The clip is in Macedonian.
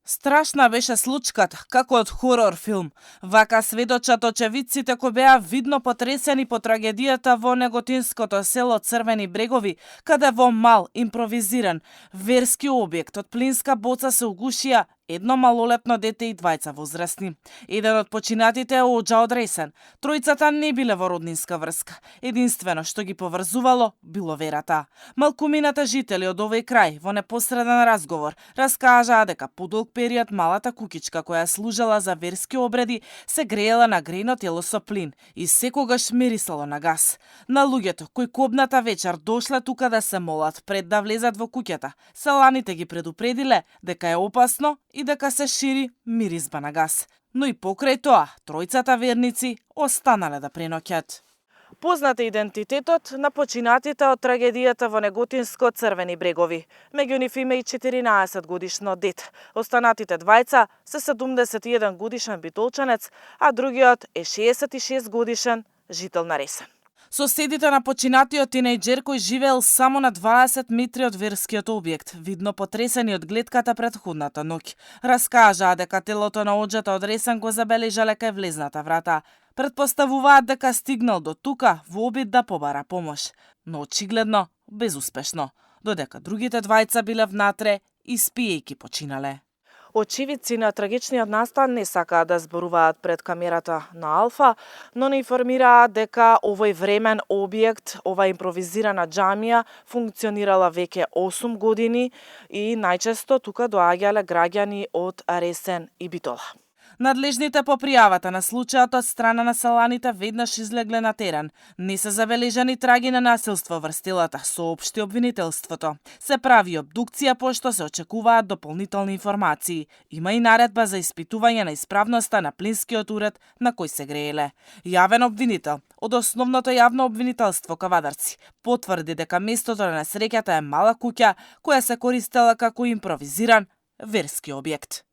Страшна беше случката, како од хорор филм. Вака сведочат очевидците кои беа видно потресени по трагедијата во неготинското село Црвени брегови, каде во мал, импровизиран, верски објект од плинска боца се угушија едно малолетно дете и двајца возрастни. Еден од починатите е оџа одресен. Тројцата не биле во роднинска врска. Единствено што ги поврзувало било верата. Малкумината жители од овој крај во непосреден разговор раскажаа дека подолг период малата кукичка која служела за верски обреди се греела на грејно тело со плин и секогаш мирисало на газ. На луѓето кои кобната вечер дошле тука да се молат пред да влезат во куќата, селаните ги предупредиле дека е опасно и дека се шири миризба на газ. Но и покрај тоа, тројцата верници останале да преноќат. Познат е идентитетот на починатите од трагедијата во Неготинско Црвени брегови. Меѓу нив има и 14 годишно дете. Останатите двајца се 71 годишен битолчанец, а другиот е 66 годишен жител на Ресен. Соседите на починатиот тинејџер кој живеел само на 20 метри од верскиот објект, видно потресени од гледката претходната ноќ, раскажаа дека телото на оџата од Ресен го забележале кај влезната врата. Предпоставуваат дека стигнал до тука во обид да побара помош, но очигледно безуспешно, додека другите двајца биле внатре и спиејки починале. Очевидци на трагичниот настан не сакаат да зборуваат пред камерата на Алфа, но не информираат дека овој времен објект, ова импровизирана џамија, функционирала веќе 8 години и најчесто тука доаѓале граѓани од Ресен и Битола. Надлежните по пријавата на случајот од страна на селаните веднаш излегле на терен. Не се забележани траги на насилство врз телата, соопшти обвинителството. Се прави обдукција пошто се очекуваат дополнителни информации. Има и наредба за испитување на исправноста на плинскиот уред на кој се грееле. Јавен обвинител од основното јавно обвинителство Кавадарци потврди дека местото на несреќата е мала куќа која се користела како импровизиран верски објект.